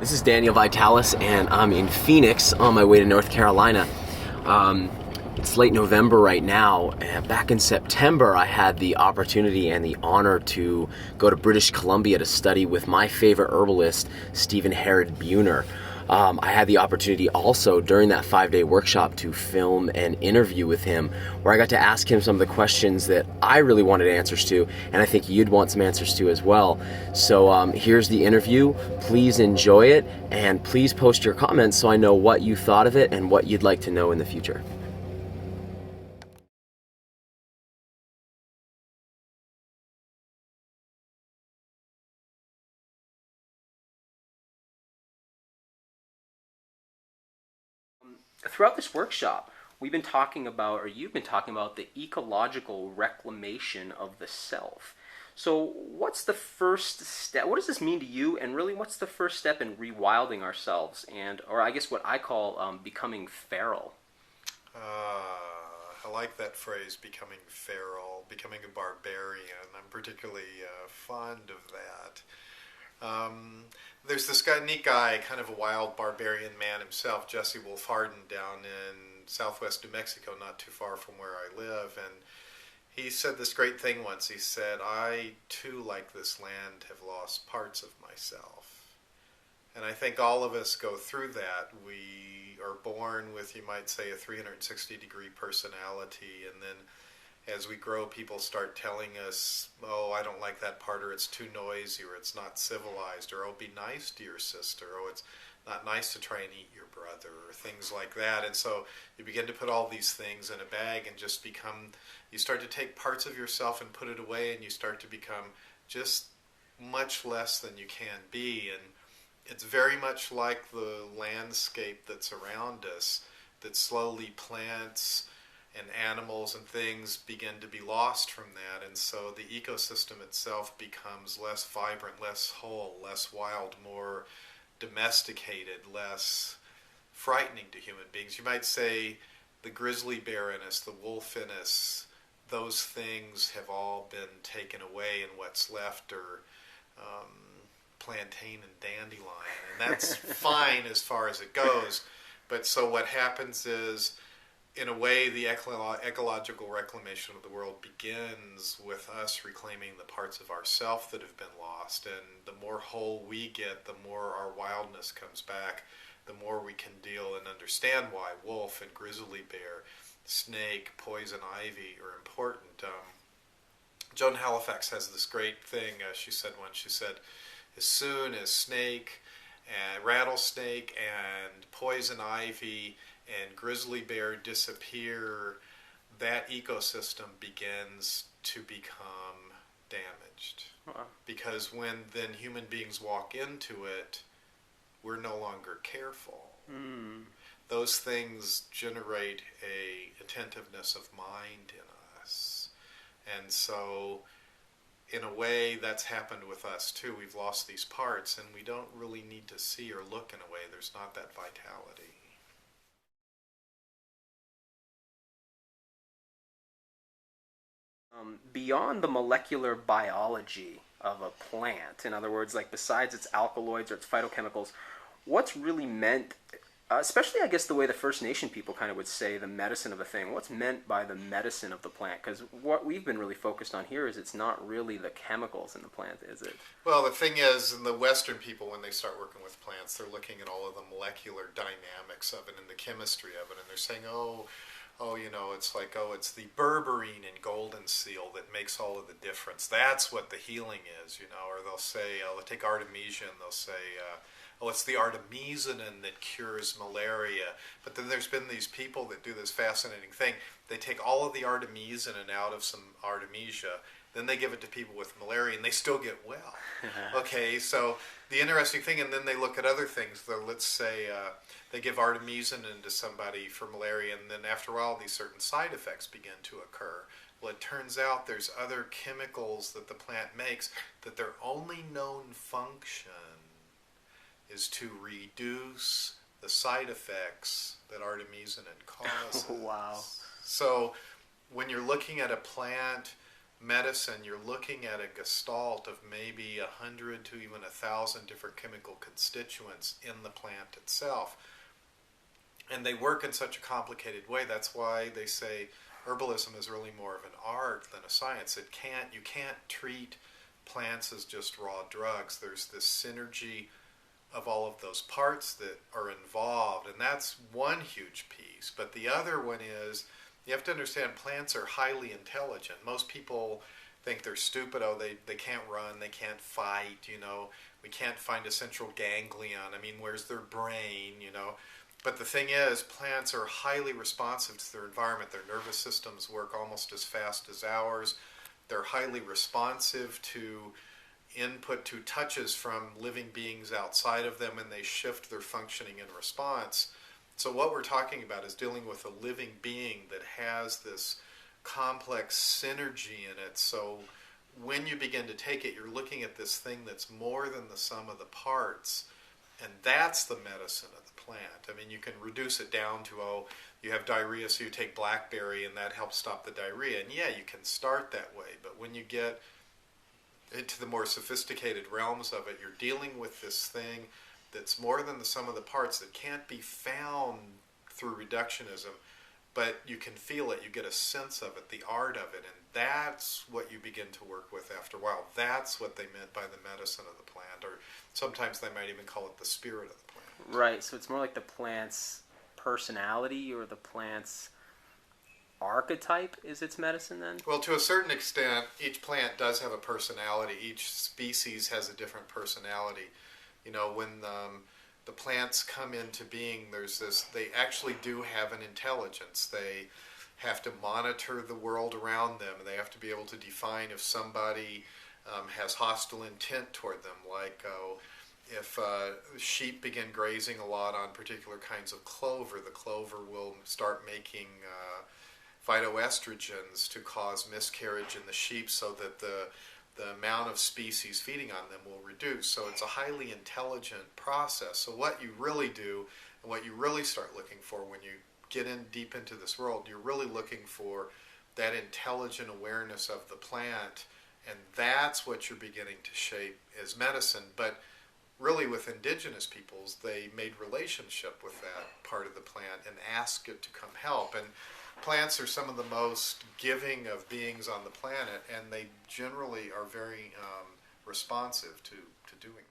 This is Daniel Vitalis, and I'm in Phoenix on my way to North Carolina. It's late November right now. Back in September, I had the opportunity and the honor to go to British Columbia to study with my favorite herbalist, Stephen Buhner. I had the opportunity also during that 5-day workshop to film an interview with him where I got to ask him some of the questions that I really wanted answers to, and I think you'd want some answers to as well. So here's the interview. Please enjoy it, and please post your comments so I know what you thought of it and what you'd like to know in the future. Throughout this workshop, we've been talking about, or you've been talking about, the ecological reclamation of the self. So, what's the first step? What does this mean to you? And really, what's the first step in rewilding ourselves, and, or I guess what I call becoming feral? I like that phrase, becoming feral, becoming a barbarian. I'm particularly fond of that. There's this neat guy, kind of a wild barbarian man himself, Jesse Wolf Hardin, down in southwest New Mexico, not too far from where I live. And he said this great thing once. He said, I too, like this land, have lost parts of myself. And I think all of us go through that. We are born with, you might say, a 360-degree personality, and then as we grow, people start telling us, oh, I don't like that part, or it's too noisy, or it's not civilized, or oh, be nice to your sister, or it's not nice to try and eat your brother, or things like that. And so you begin to put all these things in a bag and just become, you start to take parts of yourself and put it away, and you start to become just much less than you can be. And it's very much like the landscape that's around us, that slowly plants and animals and things begin to be lost from that, and so the ecosystem itself becomes less vibrant, less whole, less wild, more domesticated, less frightening to human beings. You might say the grizzly bear in us, the wolf in us, those things have all been taken away, and what's left are plantain and dandelion, and that's fine as far as it goes. But so what happens is, in a way, the ecological reclamation of the world begins with us reclaiming the parts of ourself that have been lost. And the more whole we get, the more our wildness comes back, the more we can deal and understand why wolf and grizzly bear, snake, poison ivy are important. Joan Halifax has this great thing she said once. She said, as soon as snake and rattlesnake and poison ivy and grizzly bear disappear, that ecosystem begins to become damaged. Because when then human beings walk into it, we're no longer careful. Those things generate a attentiveness of mind in us. And so, in a way, that's happened with us too. We've lost these parts, and we don't really need to see or look in a way. There's not that vitality. Beyond the molecular biology of a plant, in other words, like besides its alkaloids or its phytochemicals, what's really meant, especially I guess the way the First Nation people kind of would say the medicine of a thing, what's meant by the medicine of the plant? Because what we've been really focused on here is it's not really the chemicals in the plant, is it? Well, the thing is, in the Western people, when they start working with plants, they're looking at all of the molecular dynamics of it and the chemistry of it, and they're saying, it's like, it's the berberine in golden seal that makes all of the difference. That's what the healing is, or they'll say, they'll take artemisia and they'll say, it's the artemisinin that cures malaria. But then there's been these people that do this fascinating thing. They take all of the artemisinin out of some artemisia, then they give it to people with malaria, and they still get well. Okay, so the interesting thing, and then they look at other things. So let's say they give artemisinin to somebody for malaria, and then after a while, these certain side effects begin to occur. Well, it turns out there's other chemicals that the plant makes that their only known function is to reduce the side effects that artemisinin causes. Wow. So when you're looking at a plant, medicine, you're looking at a gestalt of maybe 100 to even 1,000 different chemical constituents in the plant itself. And they work in such a complicated way. That's why they say herbalism is really more of an art than a science. You can't treat plants as just raw drugs. There's this synergy of all of those parts that are involved, and that's one huge piece. But the other one is, you have to understand, plants are highly intelligent. Most people think they're stupid. Oh, they can't run, they can't fight, we can't find a central ganglion. I mean, where's their brain, But the thing is, plants are highly responsive to their environment. Their nervous systems work almost as fast as ours. They're highly responsive to input, to touches from living beings outside of them, and they shift their functioning in response. So what we're talking about is dealing with a living being that has this complex synergy in it. So when you begin to take it, you're looking at this thing that's more than the sum of the parts, and that's the medicine of the plant. I mean, you can reduce it down to, you have diarrhea, so you take blackberry and that helps stop the diarrhea. And yeah, you can start that way, but when you get into the more sophisticated realms of it, you're dealing with this thing that's more than the sum of the parts, that can't be found through reductionism, but you can feel it, you get a sense of it, the art of it, and that's what you begin to work with after a while. That's what they meant by the medicine of the plant, or sometimes they might even call it the spirit of the plant. Right, so it's more like the plant's personality or the plant's archetype is its medicine then? Well, to a certain extent, each plant does have a personality. Each species has a different personality. When the plants come into being, they actually do have an intelligence. They have to monitor the world around them, and they have to be able to define if somebody has hostile intent toward them, like if sheep begin grazing a lot on particular kinds of clover, the clover will start making phytoestrogens to cause miscarriage in the sheep, so that the amount of species feeding on them will reduce. So it's a highly intelligent process. So what you really do, and what you really start looking for when you get in deep into this world, you're really looking for that intelligent awareness of the plant, and that's what you're beginning to shape as medicine. But really, with indigenous peoples, they made relationship with that part of the plant and asked it to come help. And plants are some of the most giving of beings on the planet, and they generally are very responsive to doing that.